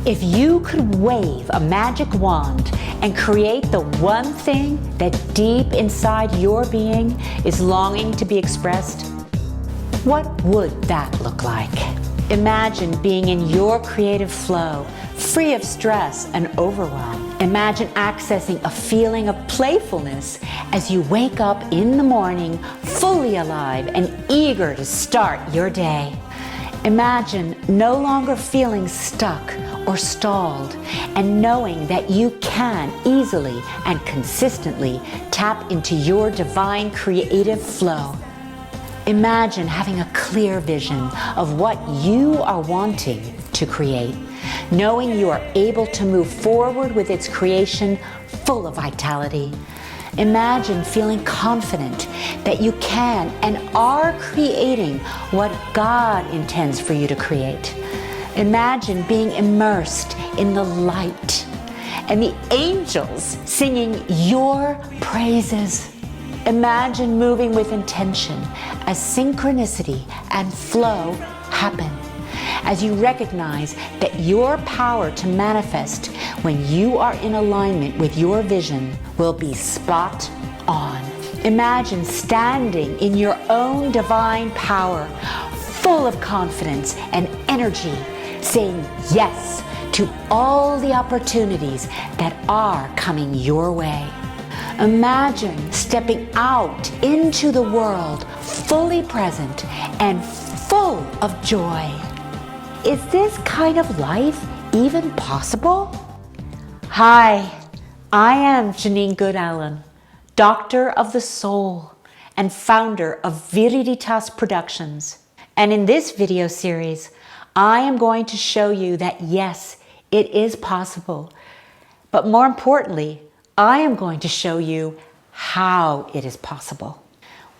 If you could wave a magic wand and create the one thing that deep inside your being is longing to be expressed, what would that look like? Imagine being in your creative flow, free of stress and overwhelm. Imagine accessing a feeling of playfulness as you wake up in the morning, fully alive and eager to start your day. Imagine no longer feeling stuck or stalled and knowing that you can easily and consistently tap into your divine creative flow. Imagine having a clear vision of what you are wanting to create, knowing you are able to move forward with its creation full of vitality. Imagine feeling confident that you can and are creating what God intends for you to create. Imagine being immersed in the light and the angels singing your praises. Imagine moving with intention as synchronicity and flow happen, as you recognize that your power to manifest when you are in alignment with your vision will be spot on. Imagine standing in your own divine power, full of confidence and energy, saying yes to all the opportunities that are coming your way. Imagine stepping out into the world fully present and full of joy. Is this kind of life even possible? Hi, I am Janine Goodallen, Doctor of the Soul and founder of Viriditas Productions. And in this video series, I am going to show you that yes, it is possible. But more importantly, I am going to show you how it is possible.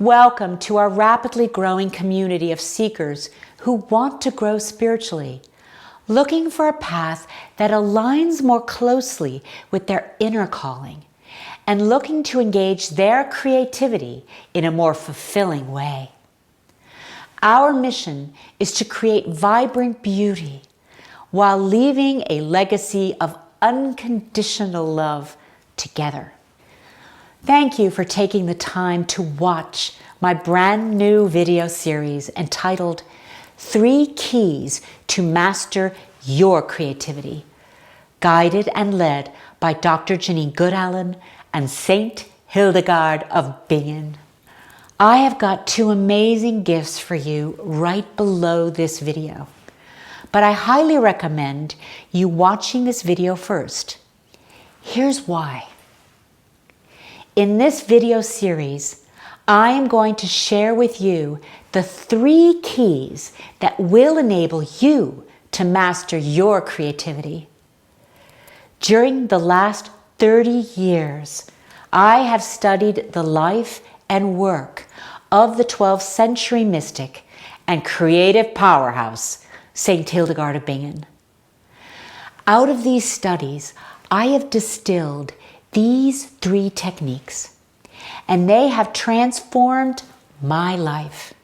Welcome to our rapidly growing community of seekers who want to grow spiritually, looking for a path that aligns more closely with their inner calling, and looking to engage their creativity in a more fulfilling way. Our mission is to create vibrant beauty while leaving a legacy of unconditional love together. Thank you for taking the time to watch my brand new video series entitled 3 Keys to Master Your Creativity, guided and led by Dr. Janine Goodallen and Saint Hildegard of Bingen. I have got 2 amazing gifts for you right below this video, but I highly recommend you watching this video first. Here's why. In this video series, I am going to share with you the 3 keys that will enable you to master your creativity. During the last 30 years, I have studied the life and work of the 12th century mystic and creative powerhouse, Saint Hildegard of Bingen. Out of these studies, I have distilled these 3 techniques, and they have transformed my life.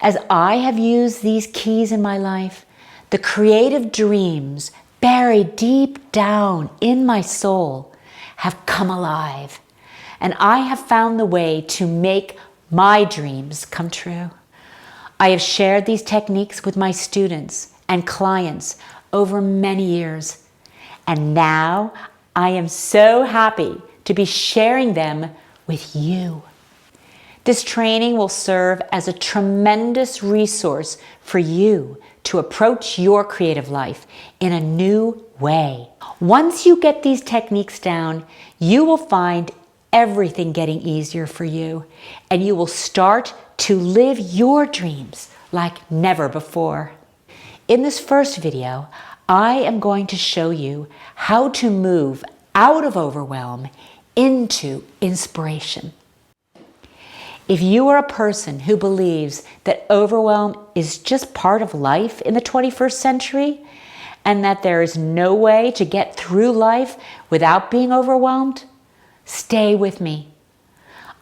As I have used these keys in my life, the creative dreams buried deep down in my soul have come alive, and I have found the way to make my dreams come true. I have shared these techniques with my students and clients over many years, and now I am so happy to be sharing them with you. This training will serve as a tremendous resource for you to approach your creative life in a new way. Once you get these techniques down, you will find everything getting easier for you, and you will start to live your dreams like never before. In this first video, I am going to show you how to move out of overwhelm into inspiration. If you are a person who believes that overwhelm is just part of life in the 21st century, and that there is no way to get through life without being overwhelmed, stay with me.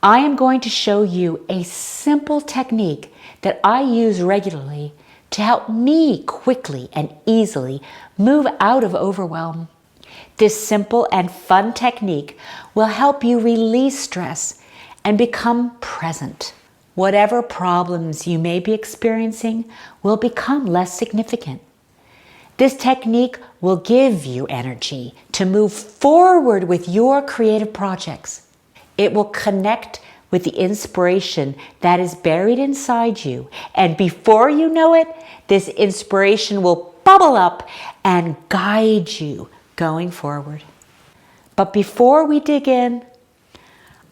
I am going to show you a simple technique that I use regularly to help me quickly and easily move out of overwhelm. This simple and fun technique will help you release stress and become present. Whatever problems you may be experiencing will become less significant. This technique will give you energy to move forward with your creative projects. It will connect with the inspiration that is buried inside you, and before you know it, this inspiration will bubble up and guide you going forward. But before we dig in,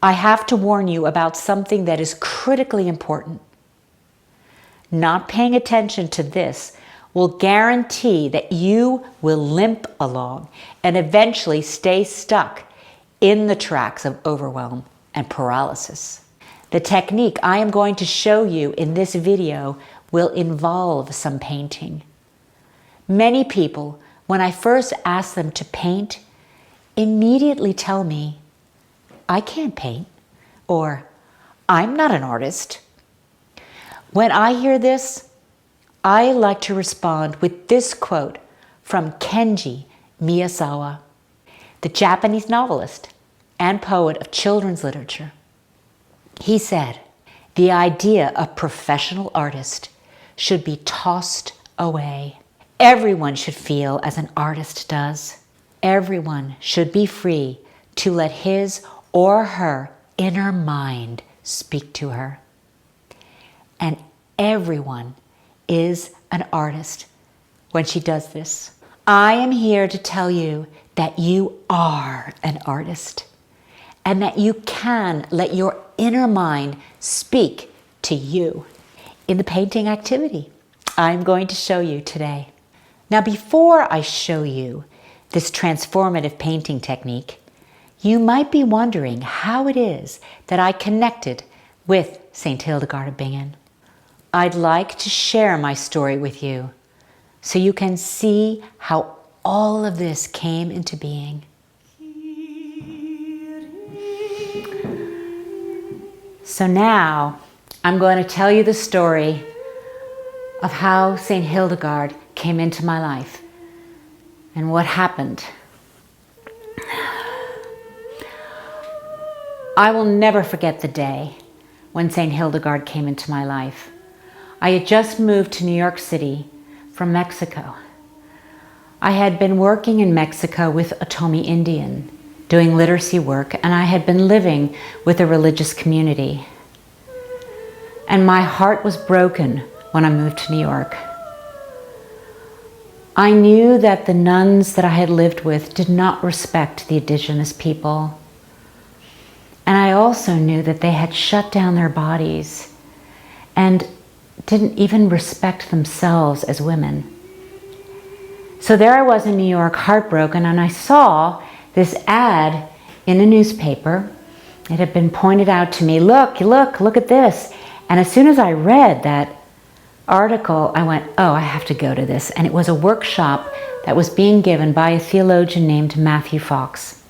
I have to warn you about something that is critically important. Not paying attention to this will guarantee that you will limp along and eventually stay stuck in the tracks of overwhelm and paralysis. The technique I am going to show you in this video will involve some painting. Many people, when I first ask them to paint, immediately tell me, "I can't paint," or "I'm not an artist." When I hear this, I like to respond with this quote from Kenji Miyazawa, the Japanese novelist and poet of children's literature. He said, "The idea of professional artist should be tossed away. Everyone should feel as an artist does. Everyone should be free to let his or her inner mind speak to her. And everyone is an artist when she does this." I am here to tell you that you are an artist and that you can let your inner mind speak to you in the painting activity I'm going to show you today. Now, before I show you this transformative painting technique, you might be wondering how it is that I connected with St. Hildegard of Bingen. I'd like to share my story with you so you can see how all of this came into being. So now I'm going to tell you the story of how St. Hildegard came into my life and what happened. I will never forget the day when St. Hildegard came into my life. I had just moved to New York City from Mexico. I had been working in Mexico with a Tomi Indian, doing literacy work, and I had been living with a religious community. And my heart was broken when I moved to New York. I knew that the nuns that I had lived with did not respect the indigenous people. And I also knew that they had shut down their bodies and didn't even respect themselves as women. So there I was in New York, heartbroken, and I saw this ad in a newspaper. It had been pointed out to me, look at this. And as soon as I read that article, I went, oh, I have to go to this. And it was a workshop that was being given by a theologian named Matthew Fox.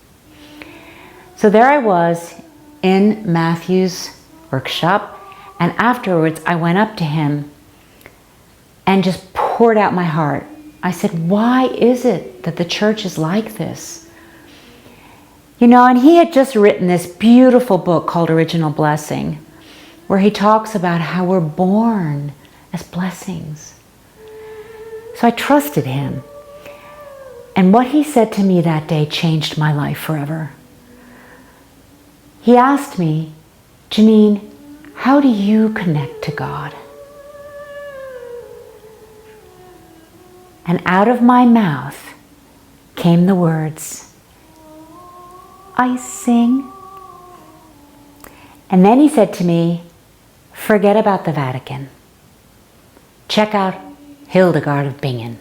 So there I was in Matthew's workshop, and afterwards I went up to him and just poured out my heart. I said, why is it that the church is like this? You know, and he had just written this beautiful book called Original Blessing, where he talks about how we're born as blessings. So I trusted him. And what he said to me that day changed my life forever. He asked me, Janine, how do you connect to God? And out of my mouth came the words, I sing. And then he said to me, forget about the Vatican. Check out Hildegard of Bingen.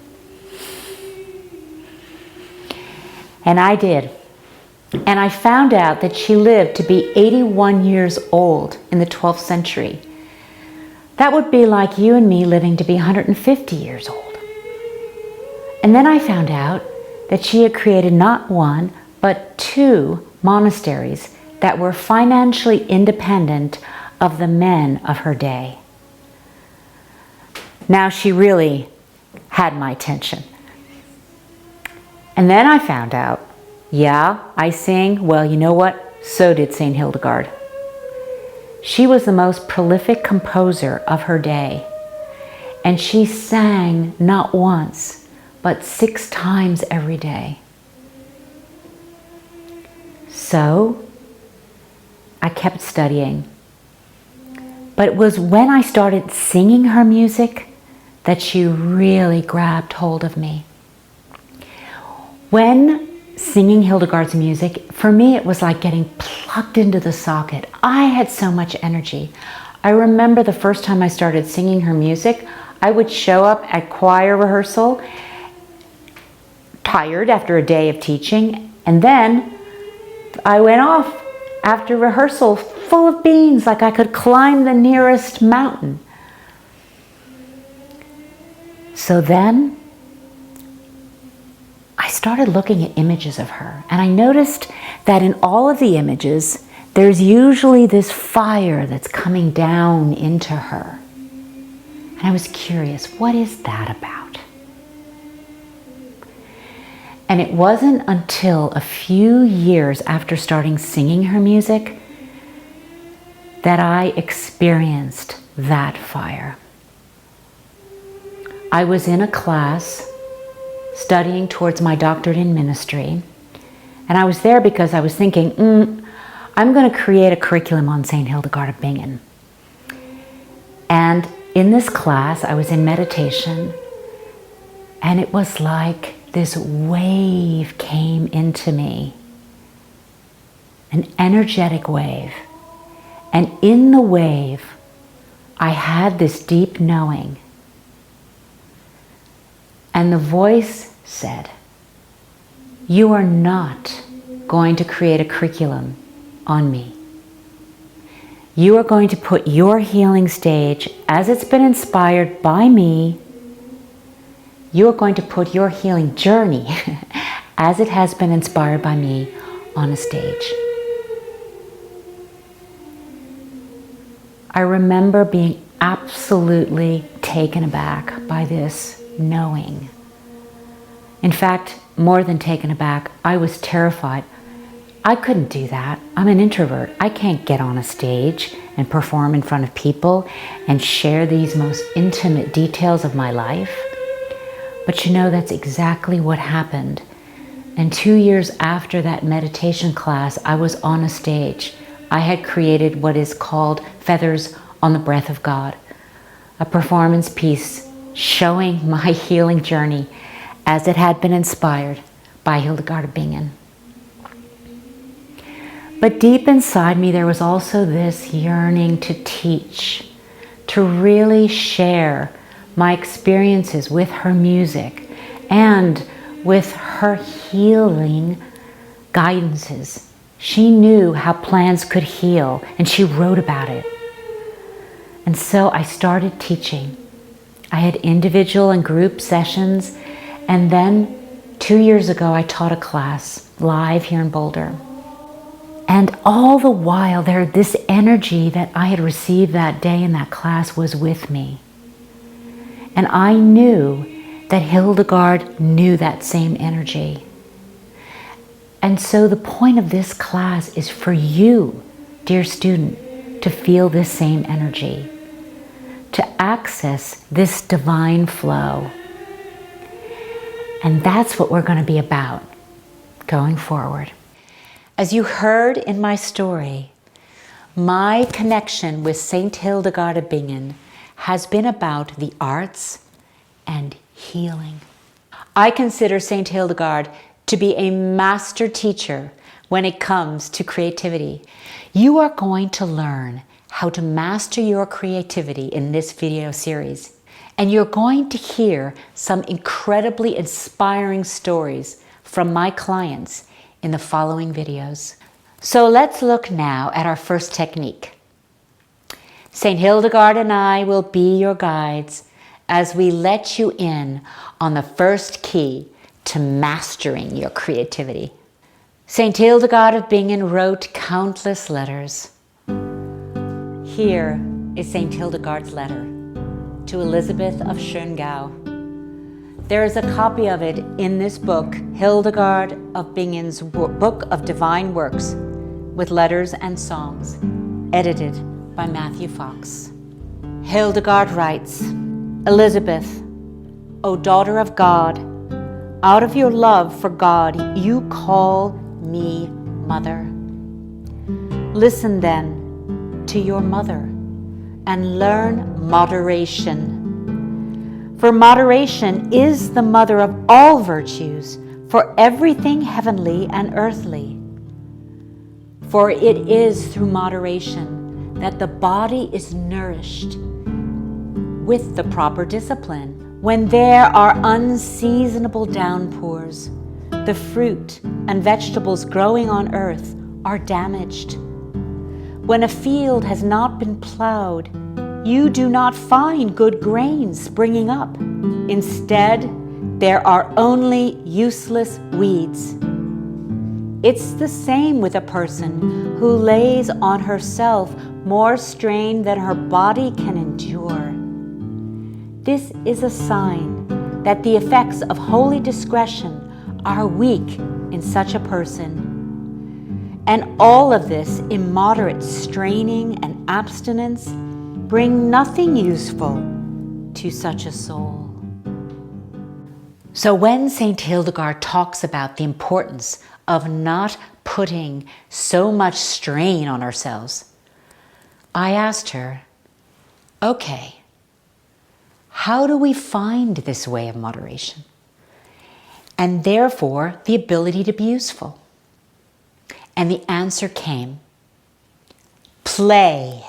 And I did. And I found out that she lived to be 81 years old in the 12th century. That would be like you and me living to be 150 years old. And then I found out that she had created not one, but 2 monasteries that were financially independent of the men of her day. Now she really had my attention. And then I found out, yeah, I sing. Well, you know what? So did St. Hildegard. She was the most prolific composer of her day. And she sang not once, but 6 times every day. So I kept studying. But it was when I started singing her music that she really grabbed hold of me. When singing Hildegard's music, for me it was like getting plugged into the socket. I had so much energy. I remember the first time I started singing her music, I would show up at choir rehearsal, tired after a day of teaching, and then I went off after rehearsal full of beans, like I could climb the nearest mountain. So then I started looking at images of her, and I noticed that in all of the images, there's usually this fire that's coming down into her. And I was curious, what is that about? And it wasn't until a few years after starting singing her music that I experienced that fire. I was in a class studying towards my doctorate in ministry, and I was there because I was thinking, I'm going to create a curriculum on St. Hildegard of Bingen. And in this class, I was in meditation, and it was like this wave came into me, an energetic wave. And in the wave, I had this deep knowing. And the voice said, you are not going to create a curriculum on me. You are going to put your healing stage, as it's been inspired by me, you are going to put your healing journey, as it has been inspired by me, on a stage. I remember being absolutely taken aback by this knowing. In fact, more than taken aback, I was terrified. I couldn't do that. I'm an introvert. I can't get on a stage and perform in front of people and share these most intimate details of my life. But you know, that's exactly what happened. And 2 years after that meditation class, I was on a stage. I had created what is called Feathers on the Breath of God, a performance piece showing my healing journey as it had been inspired by Hildegard of Bingen. But deep inside me, there was also this yearning to teach, to really share my experiences with her music and with her healing guidances. She knew how plants could heal, and she wrote about it. And so I started teaching. I had individual and group sessions, and then 2 years ago I taught a class live here in Boulder. And all the while this energy that I had received that day in that class was with me. And I knew that Hildegard knew that same energy. And so the point of this class is for you, dear student, to feel this same energy, to access this divine flow. And that's what we're going to be about going forward. As you heard in my story, my connection with St. Hildegard of Bingen has been about the arts and healing. I consider St. Hildegard to be a master teacher when it comes to creativity. You are going to learn how to master your creativity in this video series. And you're going to hear some incredibly inspiring stories from my clients in the following videos. So let's look now at our first technique. St. Hildegard and I will be your guides as we let you in on the first key to mastering your creativity. St. Hildegard of Bingen wrote countless letters. Here is St. Hildegard's letter to Elizabeth of Schöngau. There is a copy of it in this book, Hildegard of Bingen's Book of Divine Works, with letters and songs, edited by Matthew Fox. Hildegard writes, Elizabeth, O daughter of God, out of your love for God, you call me mother. Listen then to your mother and learn moderation. For moderation is the mother of all virtues, for everything heavenly and earthly. For it is through moderation that the body is nourished with the proper discipline. When there are unseasonable downpours, the fruit and vegetables growing on earth are damaged. When a field has not been plowed, you do not find good grain springing up. Instead, there are only useless weeds. It's the same with a person who lays on herself more strain than her body can endure. This is a sign that the effects of holy discretion are weak in such a person. And all of this immoderate straining and abstinence bring nothing useful to such a soul. So when St. Hildegard talks about the importance of not putting so much strain on ourselves, I asked her, okay, how do we find this way of moderation? And therefore, the ability to be useful. And the answer came, play.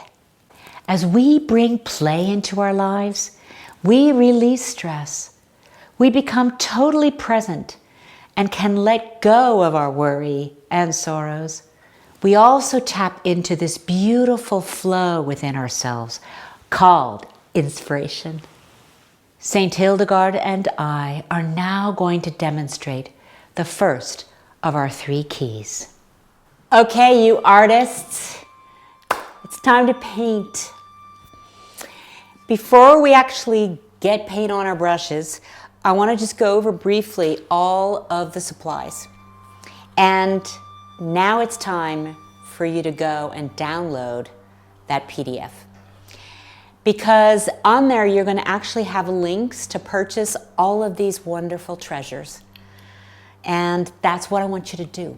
As we bring play into our lives, we release stress. We become totally present and can let go of our worry and sorrows. We also tap into this beautiful flow within ourselves called inspiration. St. Hildegard and I are now going to demonstrate the first of our 3 keys. Okay, you artists, it's time to paint. Before we actually get paint on our brushes, I want to just go over briefly all of the supplies. And now it's time for you to go and download that PDF. Because on there, you're going to actually have links to purchase all of these wonderful treasures. And that's what I want you to do.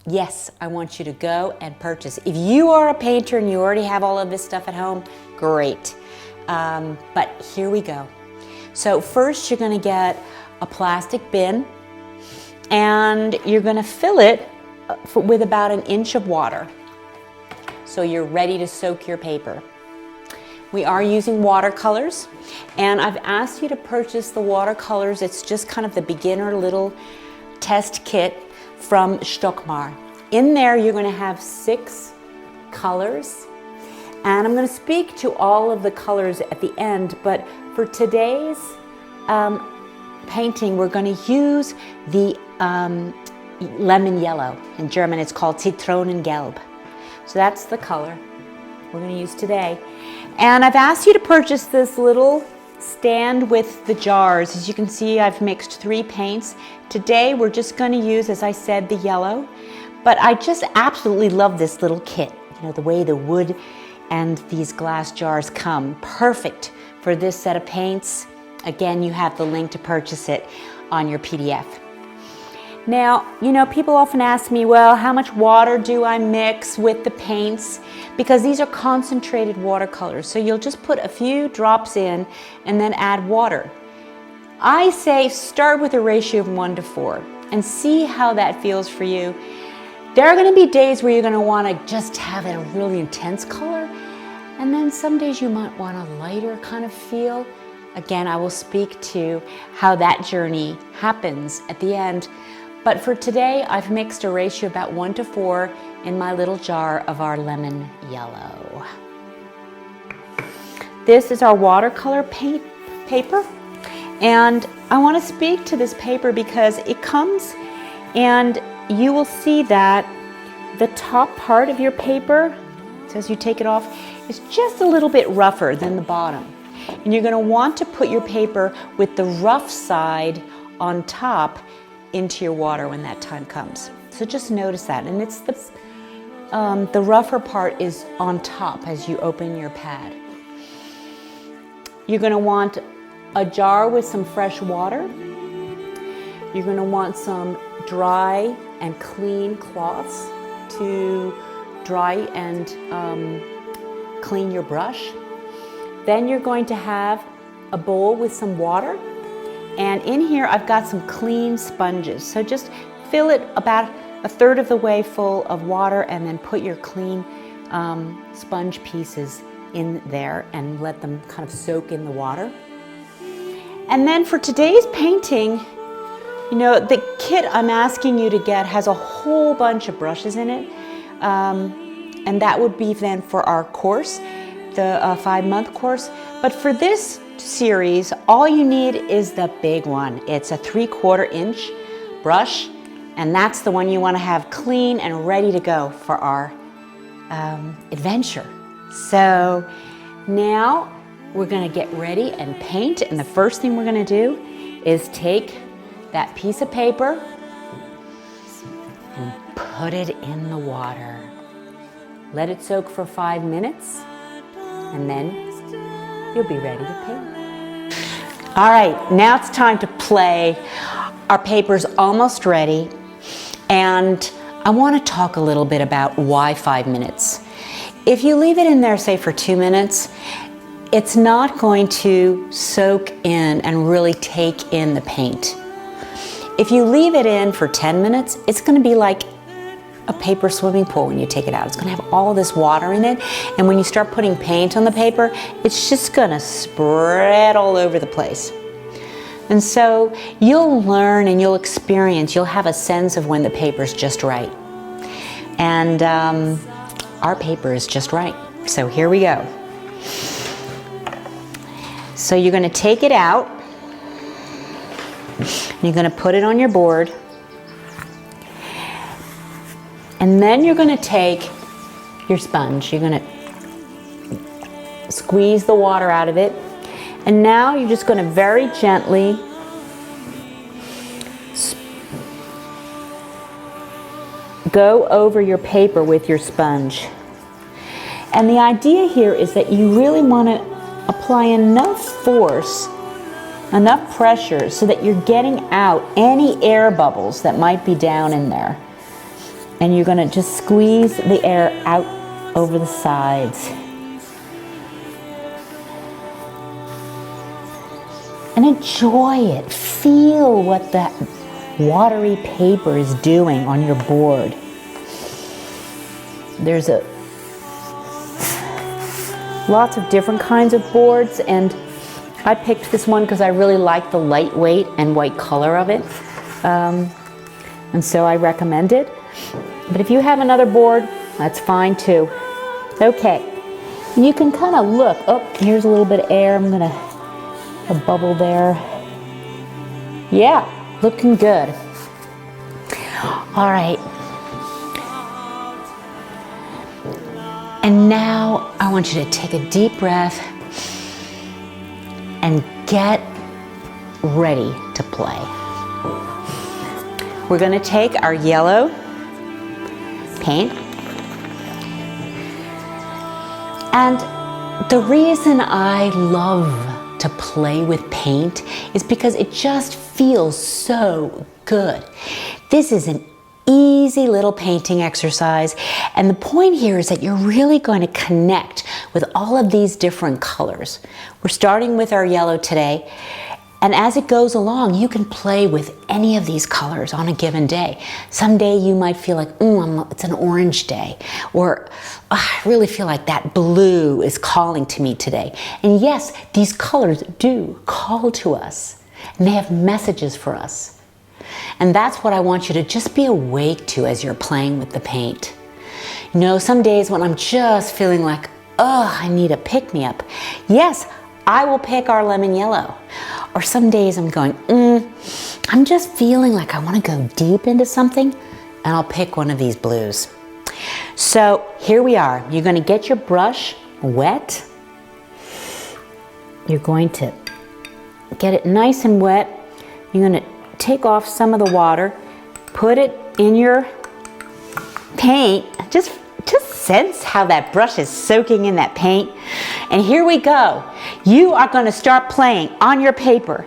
Yes, I want you to go and purchase. If you are a painter and you already have all of this stuff at home, great. But here we go. So first you're going to get a plastic bin and you're going to fill it with about 1 inch of water. So you're ready to soak your paper. We are using watercolors, and I've asked you to purchase the watercolors. It's just kind of the beginner little test kit from Stockmar. In there you're going to have 6 colors, and I'm going to speak to all of the colors at the end, but for today's painting we're going to use the lemon yellow. In German it's called Zitronengelb. So that's the color we're going to use today. And I've asked you to purchase this little stand with the jars. As you can see, I've mixed 3 paints. Today we're just going to use, as I said, the yellow. But I just absolutely love this little kit. You know, the way the wood and these glass jars come. Perfect for this set of paints. Again, you have the link to purchase it on your PDF. Now, you know, people often ask me, well, how much water do I mix with the paints? Because these are concentrated watercolors. So you'll just put a few drops in and then add water. I say start with a ratio of 1 to 4 and see how that feels for you. There are going to be days where you're going to want to just have a really intense color. And then some days you might want a lighter kind of feel. Again, I will speak to how that journey happens at the end. But for today, I've mixed a ratio about 1 to 4 in my little jar of our lemon yellow. This is our watercolor paint paper. And I want to speak to this paper because it comes and you will see that the top part of your paper, so as you take it off, is just a little bit rougher than the bottom. And you're going to want to put your paper with the rough side on top into your water when that time comes. So just notice that. And it's the rougher part is on top as you open your pad. You're going to want a jar with some fresh water. You're going to want some dry and clean cloths to dry and clean your brush. Then you're going to have a bowl with some water. And in here I've got some clean sponges. So just fill it about a third of the way full of water and then put your clean sponge pieces in there and let them kind of soak in the water. And then for today's painting, you know, the kit I'm asking you to get has a whole bunch of brushes in it. And that would be then for our course, the 5-month course. But for this series, all you need is the big one. It's a 3/4 inch brush, and that's the one you want to have clean and ready to go for our adventure. So now we're going to get ready and paint, and the first thing we're going to do is take that piece of paper and put it in the water. Let it soak for 5 minutes, and then you'll be ready to paint. All right, now it's time to play. Our paper's almost ready, and I want to talk a little bit about why 5 minutes. If you leave it in there, say for 2 minutes, it's not going to soak in and really take in the paint. If you leave it in for 10 minutes, it's going to be like a paper swimming pool when you take it out. It's going to have all this water in it, and when you start putting paint on the paper, it's just going to spread all over the place. And so you'll learn and you'll experience, you'll have a sense of when the paper's just right. And our paper is just right. So here we go. So you're going to take it out. You're going to put it on your board. And then you're going to take your sponge. You're going to squeeze the water out of it. And now you're just going to very gently go over your paper with your sponge. And the idea here is that you really want to apply enough force, enough pressure, so that you're getting out any air bubbles that might be down in there. And you're going to just squeeze the air out over the sides. And enjoy it. Feel what that watery paper is doing on your board. There's lots of different kinds of boards, and I picked this one because I really like the lightweight and white color of it. And so I recommend it. But if you have another board, that's fine too. Okay, you can kind of look. Oh, here's a little bit of air. I'm gonna a bubble there. Yeah, looking good. All right. And now I want you to take a deep breath and get ready to play. We're going to take our yellow paint, and the reason I love to play with paint is because it just feels so good. This is an easy little painting exercise, and the point here is that you're really going to connect with all of these different colors. We're starting with our yellow today, and as it goes along, you can play with any of these colors on a given day. Someday you might feel like, it's an orange day, or I really feel like that blue is calling to me today. And yes, these colors do call to us, and they have messages for us. And that's what I want you to just be awake to as you're playing with the paint. You know, some days when I'm just feeling like, I need a pick-me-up, yes, I will pick our lemon yellow. Or some days I'm going, I'm just feeling like I want to go deep into something, and I'll pick one of these blues. So here we are. You're going to get your brush wet. you're going to get it nice and wet. You're going to take off some of the water, put it in your paint. Just sense how that brush is soaking in that paint. And here we go. You are going to start playing on your paper.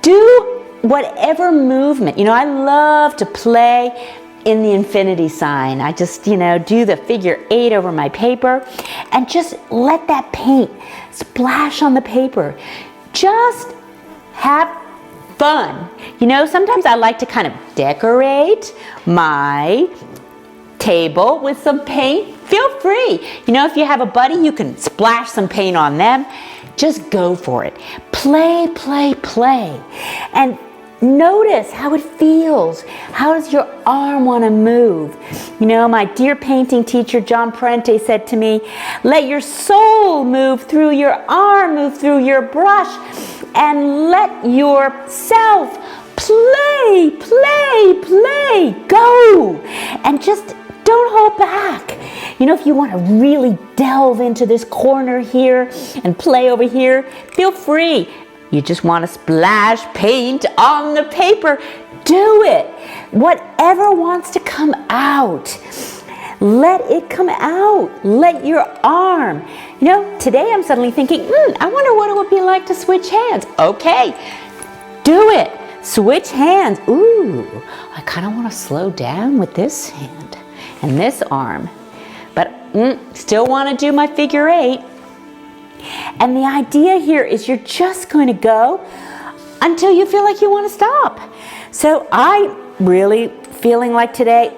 Do whatever movement. You know, I love to play in the infinity sign. I just, you know, do the figure 8 over my paper and just let that paint splash on the paper. Just have fun. You know, sometimes I like to kind of decorate my table with some paint. Feel free. You know, if you have a buddy, you can splash some paint on them. Just go for it. Play, play, play. And notice how it feels. How does your arm want to move? You know, my dear painting teacher, John Parente, said to me, let your soul move through your arm, move through your brush, and let yourself play, play, play. Go. And just don't hold back. You know, if you want to really delve into this corner here and play over here, feel free. You just want to splash paint on the paper, do it. Whatever wants to come out, let it come out. Let your arm. You know, today I'm suddenly thinking, I wonder what it would be like to switch hands. Okay, do it. Switch hands. Ooh, I kind of want to slow down with this hand and this arm, but still want to do my figure 8. And the idea here is you're just going to go until you feel like you want to stop. So I'm really feeling like today,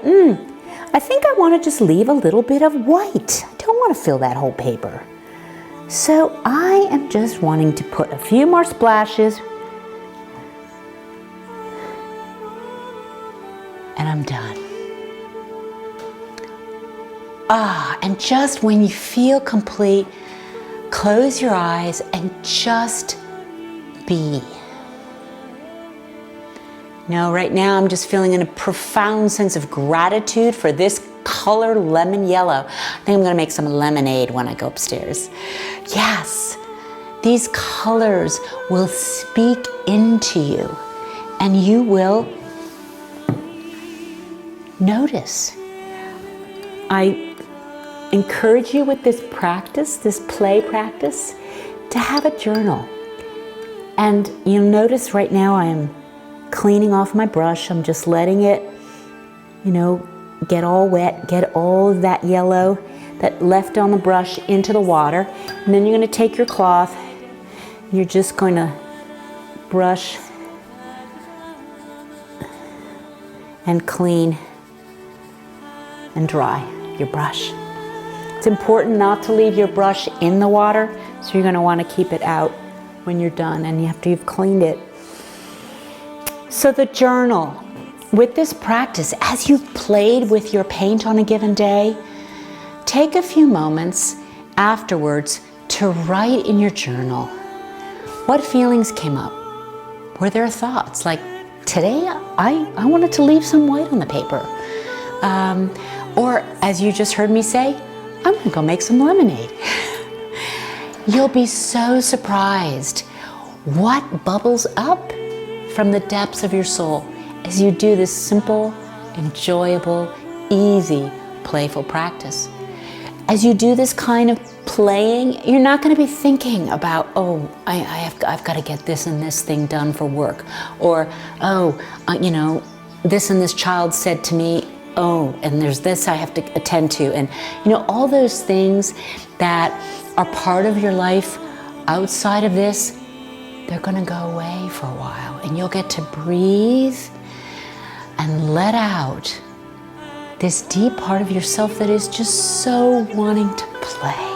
I think I want to just leave a little bit of white. I don't want to fill that whole paper. So I am just wanting to put a few more splashes. And I'm done. And just when you feel complete, close your eyes and just be. Now, right now, I'm just feeling a profound sense of gratitude for this color, lemon yellow. I think I'm gonna make some lemonade when I go upstairs. Yes, these colors will speak into you and you will notice. I encourage you with this practice, this play practice, to have a journal. And you'll notice right now I am cleaning off my brush. I'm just letting it, you know, get all wet, get all of that yellow that left on the brush into the water. And then you're going to take your cloth, you're just going to brush and clean and dry your brush. It's important not to leave your brush in the water, so you're going to want to keep it out when you're done and after you've cleaned it. So the journal, with this practice, as you've played with your paint on a given day, take a few moments afterwards to write in your journal. What feelings came up? Were there thoughts like, today I wanted to leave some white on the paper? Or as you just heard me say, I'm gonna go make some lemonade. You'll be so surprised what bubbles up from the depths of your soul as you do this simple, enjoyable, easy, playful practice. As you do this kind of playing, you're not gonna be thinking about, oh, I've got to get this and this thing done for work. Or, you know, this and this child said to me, oh, and there's this I have to attend to. And, you know, all those things that are part of your life outside of this, they're gonna go away for a while. And you'll get to breathe and let out this deep part of yourself that is just so wanting to play.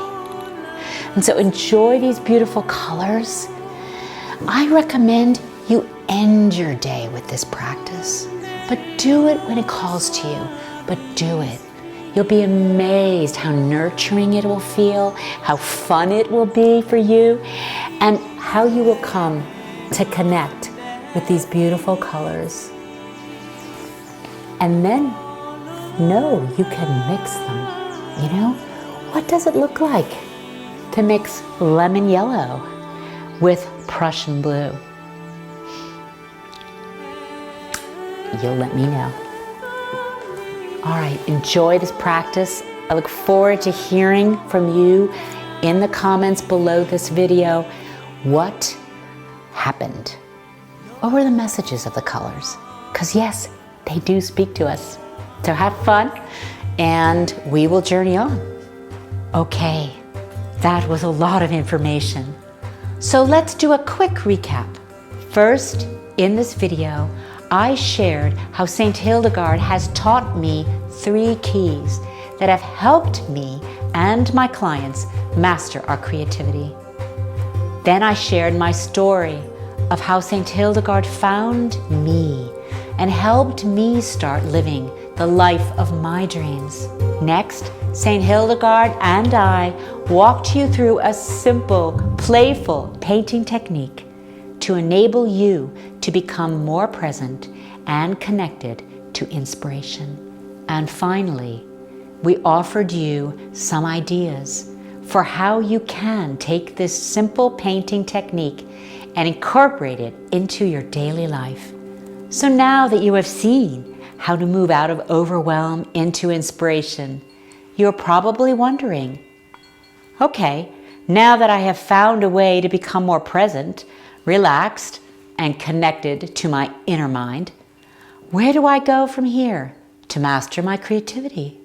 And so enjoy these beautiful colors. I recommend you end your day with this practice. But do it when it calls to you, but do it. You'll be amazed how nurturing it will feel, how fun it will be for you, and how you will come to connect with these beautiful colors. And then know you can mix them. You know, what does it look like to mix lemon yellow with Prussian blue? You'll let me know. All right, enjoy this practice. I look forward to hearing from you in the comments below this video. What happened? What were the messages of the colors? Because yes, they do speak to us. So have fun, and we will journey on. Okay, that was a lot of information. So let's do a quick recap. First, in this video, I shared how St. Hildegard has taught me 3 keys that have helped me and my clients master our creativity. Then I shared my story of how St. Hildegard found me and helped me start living the life of my dreams. Next, St. Hildegard and I walked you through a simple, playful painting technique to enable you to become more present and connected to inspiration. And finally, we offered you some ideas for how you can take this simple painting technique and incorporate it into your daily life. So now that you have seen how to move out of overwhelm into inspiration, you're probably wondering, okay, now that I have found a way to become more present, relaxed, and connected to my inner mind, where do I go from here to master my creativity?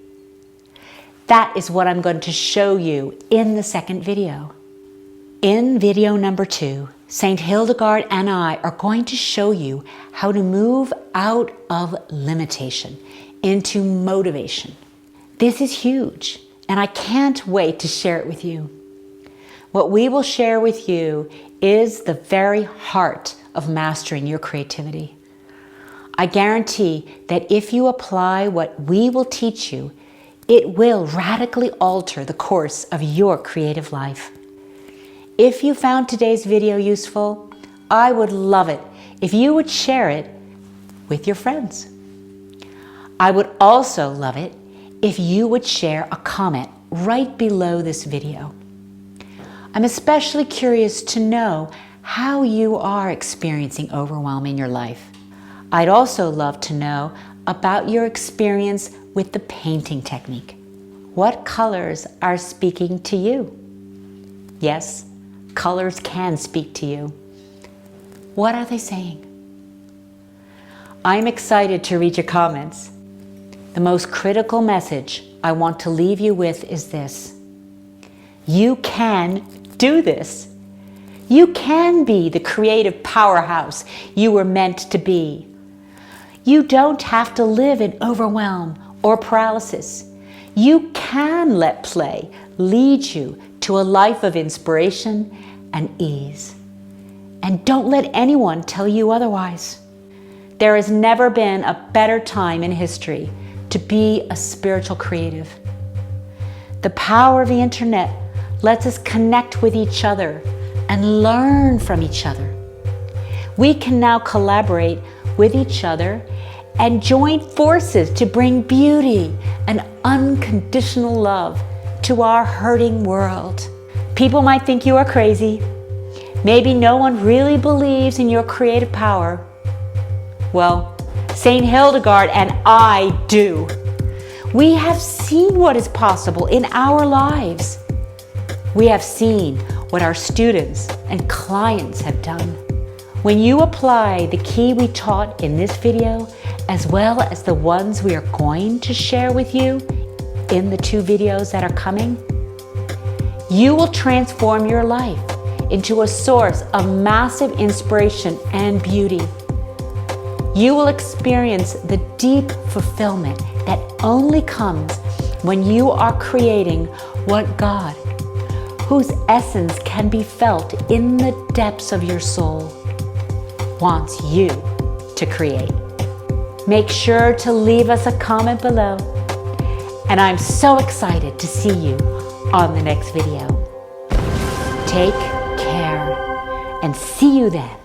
That is what I'm going to show you in the second video. In video number 2, St. Hildegard and I are going to show you how to move out of limitation into motivation. This is huge, and I can't wait to share it with you. What we will share with you is the very heart of mastering your creativity. I guarantee that if you apply what we will teach you, it will radically alter the course of your creative life. If you found today's video useful, I would love it if you would share it with your friends. I would also love it if you would share a comment right below this video. I'm especially curious to know how you are experiencing overwhelm in your life. I'd also love to know about your experience with the painting technique. What colors are speaking to you? Yes, colors can speak to you. What are they saying? I'm excited to read your comments. The most critical message I want to leave you with is this: you can do this. You can be the creative powerhouse you were meant to be. You don't have to live in overwhelm or paralysis. You can let play lead you to a life of inspiration and ease. And don't let anyone tell you otherwise. There has never been a better time in history to be a spiritual creative. The power of the internet lets us connect with each other and learn from each other. We can now collaborate with each other and join forces to bring beauty and unconditional love to our hurting world. People might think you are crazy. Maybe no one really believes in your creative power. Well, St. Hildegard and I do. We have seen what is possible in our lives. We have seen what our students and clients have done. When you apply the key we taught in this video, as well as the ones we are going to share with you in the 2 videos that are coming, you will transform your life into a source of massive inspiration and beauty. You will experience the deep fulfillment that only comes when you are creating what God, whose essence can be felt in the depths of your soul, wants you to create. Make sure to leave us a comment below. And I'm so excited to see you on the next video. Take care and see you then.